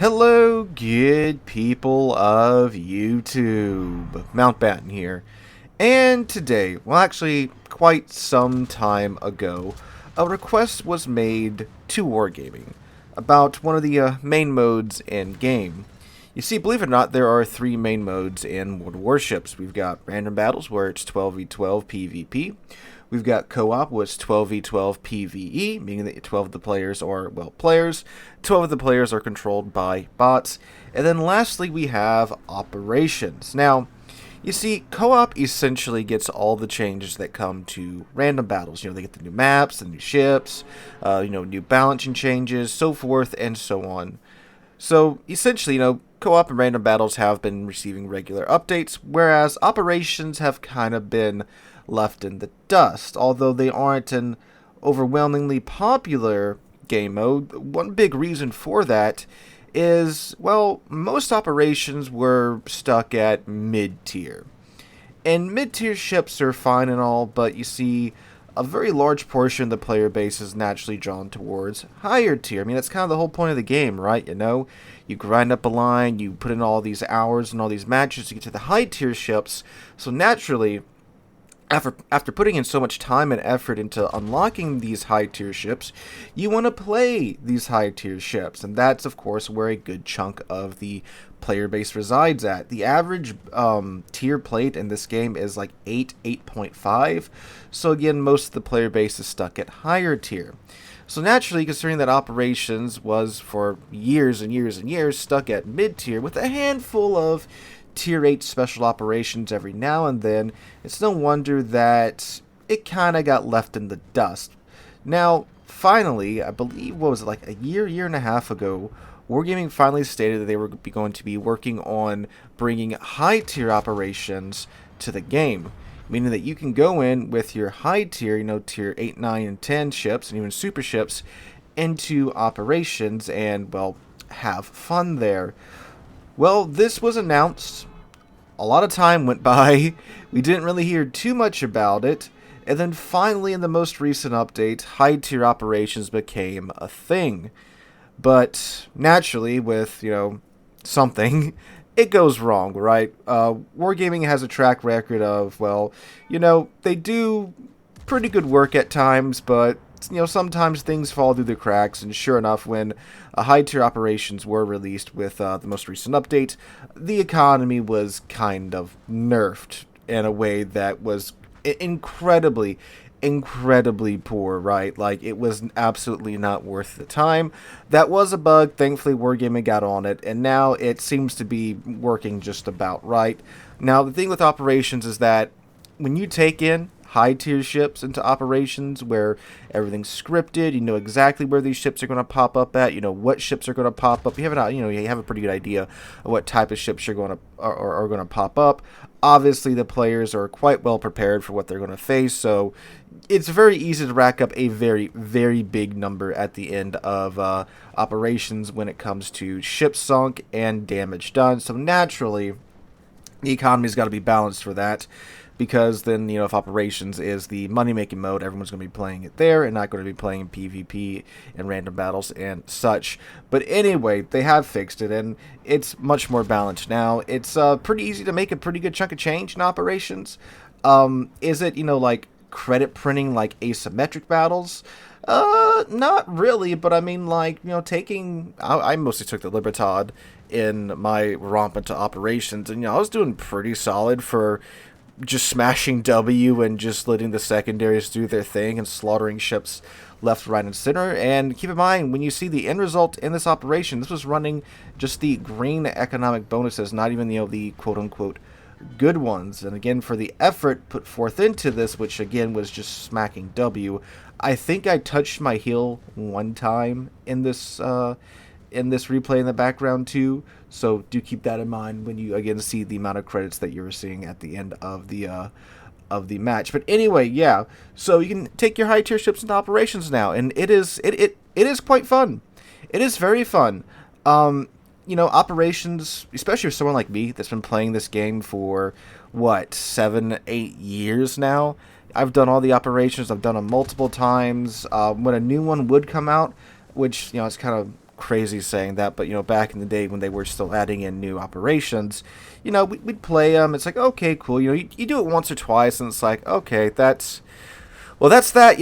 Hello, good people of YouTube. Mountbatten here. And today, well, actually, quite some time ago, a request was made to Wargaming about one of the main modes in game. You see, believe it or not, there are three main modes in World of Warships. We've got random battles, where it's 12v12 PvP. We've got co-op, which is 12v12 PvE, meaning that 12 of the players are, well, players. 12 of the players are controlled by bots. And then lastly, we have operations. Now, you see, co-op essentially gets all the changes that come to random battles. They get the new maps, the new ships, new balancing changes, so forth and so on. So, essentially, co-op and random battles have been receiving regular updates, whereas operations have kind of been left in the dust. Although they aren't an overwhelmingly popular game mode, one big reason for that is, well, most operations were stuck at mid-tier. And mid-tier ships are fine and all, but you see, a very large portion of the player base is naturally drawn towards higher tier. I mean, that's kind of the whole point of the game, right? You grind up a line, you put in all these hours and all these matches to get to the high tier ships. So naturally, after putting in so much time and effort into unlocking these high-tier ships, you want to play these high-tier ships, and that's, of course, where a good chunk of the player base resides at. The average tier played in this game is like 8.5, so again, most of the player base is stuck at higher tier. So naturally, considering that operations was for years and years and years stuck at mid-tier with a handful of Tier 8 special operations every now and then, it's no wonder that it kind of got left in the dust. Now, finally, I believe, what was it, like a year and a half ago, Wargaming finally stated that they were going to be working on bringing high-tier operations to the game. Meaning that you can go in with your high tier, tier 8, 9, and 10 ships, and even super ships, into operations and, well, have fun there. Well, this was announced. A lot of time went by. We didn't really hear too much about it. And then finally, in the most recent update, high-tier operations became a thing. But naturally, with, something, it goes wrong, right? Wargaming has a track record of, well, they do pretty good work at times, but sometimes things fall through the cracks, and sure enough, when high-tier operations were released with the most recent update, the economy was kind of nerfed in a way that was incredibly poor, right? Like, it was absolutely not worth the time. That was a bug. Thankfully, Wargaming got on it, and now it seems to be working just about right. Now, the thing with operations is that when you take in high-tier ships into operations where everything's scripted, you know exactly where these ships are going to pop up at, you know what ships are going to pop up, you have a pretty good idea of what type of ships are going to pop up. Obviously, the players are quite well prepared for what they're going to face, so it's very easy to rack up a very, very big number at the end of operations when it comes to ships sunk and damage done. So naturally, the economy's got to be balanced for that. Because then, if operations is the money-making mode, everyone's going to be playing it there and not going to be playing PvP and random battles and such. But anyway, they have fixed it, and it's much more balanced now. It's pretty easy to make a pretty good chunk of change in operations. Is it, like credit printing like asymmetric battles? Not really, but I mean, taking... I mostly took the Libertad in my romp into operations, and, I was doing pretty solid for just smashing W and just letting the secondaries do their thing and slaughtering ships left, right, and center. And keep in mind, when you see the end result in this operation, this was running just the green economic bonuses, not even, the quote-unquote good ones. And again, for the effort put forth into this, which again was just smacking W, I think I touched my heel one time in this replay in the background too, so do keep that in mind when you again see the amount of credits that you're seeing at the end of the match. But anyway, yeah, so you can take your high tier ships into operations now, and it is quite fun. It is very fun. Operations, especially for someone like me that's been playing this game for 7-8 years now. I've done all the operations. I've done them multiple times. When a new one would come out, which it's kind of crazy saying that, but, back in the day when they were still adding in new operations, we'd play them. It's like, okay, cool. You do it once or twice, and it's like, okay, that's that.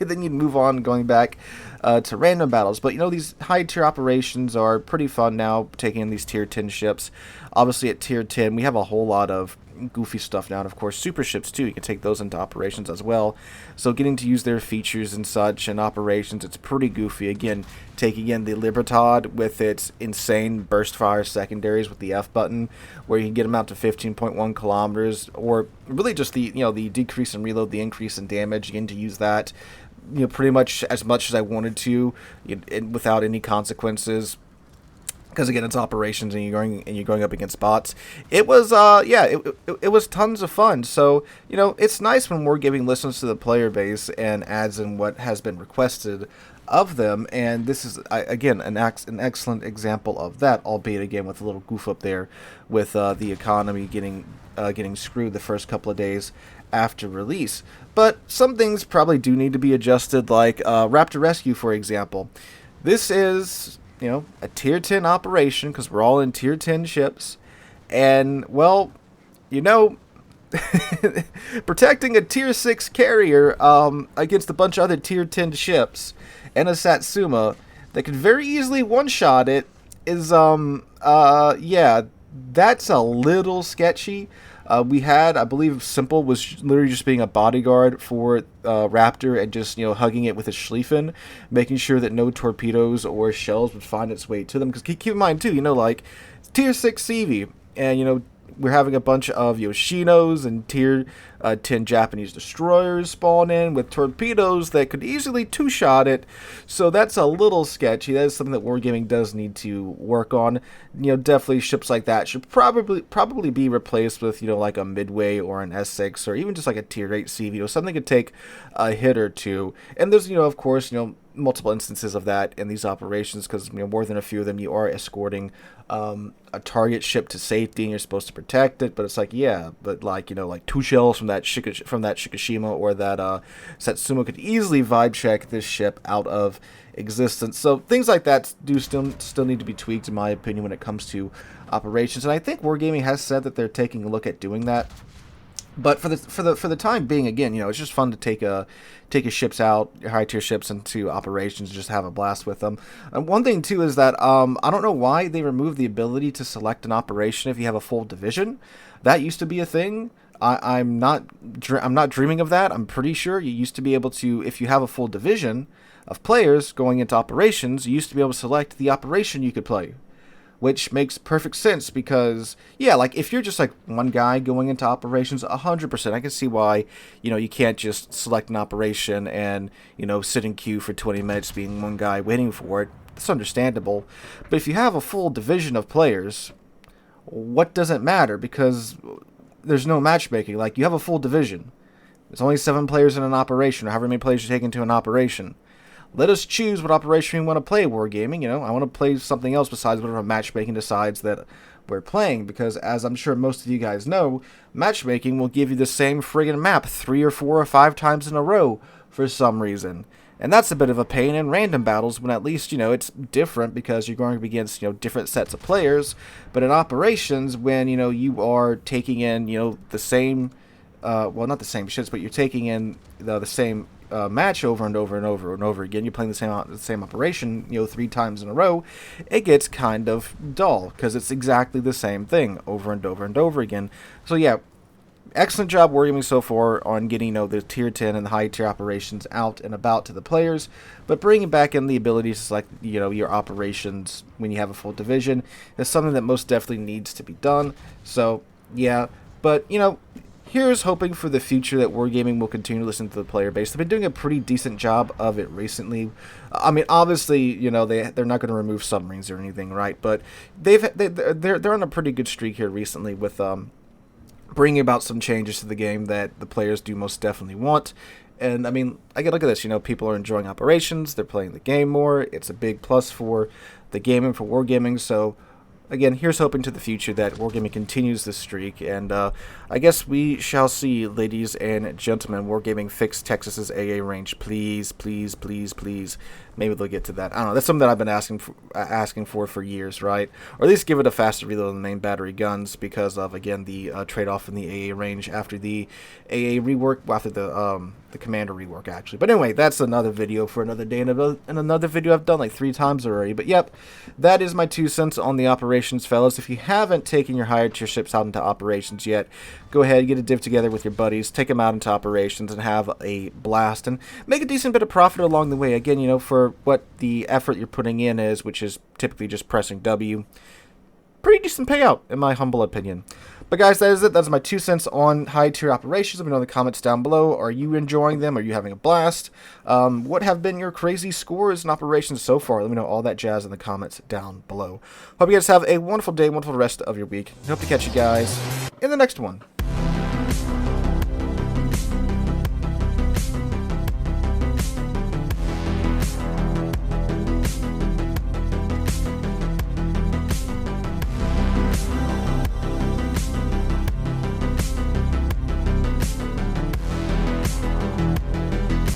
Then you'd move on, going back to random battles. But, these high-tier operations are pretty fun now, taking in these Tier 10 ships. Obviously, at Tier 10, we have a whole lot of goofy stuff now, and of course super ships too. You can take those into operations as well, so getting to use their features and such in operations, it's pretty goofy. Again, taking in the Libertad with its insane burst fire secondaries with the F button, where you can get them out to 15.1 kilometers, or really just the decrease in reload, the increase in damage. Getting to use that pretty much as I wanted to, without any consequences, because again, it's operations and you're going up against bots. It was it was tons of fun. So it's nice when Wargaming listens to the player base and adds in what has been requested of them. And this is again an excellent example of that, albeit again with a little goof up there with the economy getting screwed the first couple of days after release. But some things probably do need to be adjusted, like Raptor Rescue, for example. This is a Tier 10 operation, because we're all in Tier 10 ships. And, well, protecting a Tier 6 carrier against a bunch of other Tier 10 ships and a Satsuma that could very easily one-shot it is, that's a little sketchy. We had, I believe, Simple was literally just being a bodyguard for Raptor and just, hugging it with his Schlieffen, making sure that no torpedoes or shells would find its way to them. Because keep in mind, too, like, Tier 6 CV, and, we're having a bunch of Yoshinos and Tier 10 Japanese destroyers spawn in with torpedoes that could easily two-shot it. So that's a little sketchy. That is something that Wargaming does need to work on. Definitely ships like that should probably be replaced with, like a Midway or an S6 or even just like a Tier 8 CV. Something could take a hit or two. And there's, of course, multiple instances of that in these operations, because more than a few of them you are escorting a target ship to safety and you're supposed to protect it, but it's like, like two shells from that Shikishima or that Satsuma could easily vibe check this ship out of existence. So things like that do still need to be tweaked, in my opinion, when it comes to operations. And I think Wargaming has said that they're taking a look at doing that. But for the time being, again, it's just fun to take a ships out, high tier ships, into operations, and just have a blast with them. And one thing too is that I don't know why they removed the ability to select an operation if you have a full division. That used to be a thing. I'm not dreaming of that. I'm pretty sure you used to be able to, if you have a full division of players going into operations, you used to be able to select the operation you could play. Which makes perfect sense because, like, if you're just, like, one guy going into operations, 100%, I can see why, you can't just select an operation and, sit in queue for 20 minutes being one guy waiting for it. That's understandable. But if you have a full division of players, what does it matter? Because there's no matchmaking. Like, you have a full division. There's only 7 players in an operation, or however many players you take into an operation. Let us choose what operation we want to play, Wargaming. I want to play something else besides whatever matchmaking decides that we're playing. Because, as I'm sure most of you guys know, matchmaking will give you the same friggin' map 3 or 4 or 5 times in a row for some reason. And that's a bit of a pain in random battles, when at least, it's different because you're going up against, different sets of players. But in operations, when, you are taking in, the same, well, not the same ships, but you're taking in the same match over and over and over and over again, you're playing the same operation 3 times in a row, it gets kind of dull because it's exactly the same thing over and over and over again. So excellent job Wargaming so far on getting the Tier 10 and the high tier operations out and about to the players, but bringing back in the ability to select your operations when you have a full division is something that most definitely needs to be done. So but here's hoping for the future that Wargaming will continue to listen to the player base. They've been doing a pretty decent job of it recently. I mean, obviously, they're not going to remove submarines or anything, right? But they're on a pretty good streak here recently with bringing about some changes to the game that the players do most definitely want. And I mean, look at this. People are enjoying operations. They're playing the game more. It's a big plus for the game and for Wargaming. So, again, here's hoping to the future that Wargaming continues this streak, and I guess we shall see, ladies and gentlemen. Wargaming fix Texas's AA range, please, please, please, please. maybe they'll get to that. I don't know. That's something that I've been asking for years, right? Or at least give it a faster reload on the main battery guns because of, again, the trade-off in the AA range after the AA rework, well, after the commander rework, actually. But anyway, that's another video for another day, and another video I've done like 3 times already. But yep, that is my 2 cents on the operations, fellas. If you haven't taken your higher tier ships out into operations yet, go ahead, get a div together with your buddies, take them out into operations, and have a blast, and make a decent bit of profit along the way. Again, you know, for what the effort you're putting in is, which is typically just pressing W, pretty decent payout, in my humble opinion. But guys, that is it. That's my 2 cents on high tier operations. Let me know in the comments down below. Are you enjoying them? Are you having a blast? What have been your crazy scores in operations so far? Let me know all that jazz in the comments down below. Hope you guys have a wonderful day, wonderful rest of your week. Hope to catch you guys in the next one.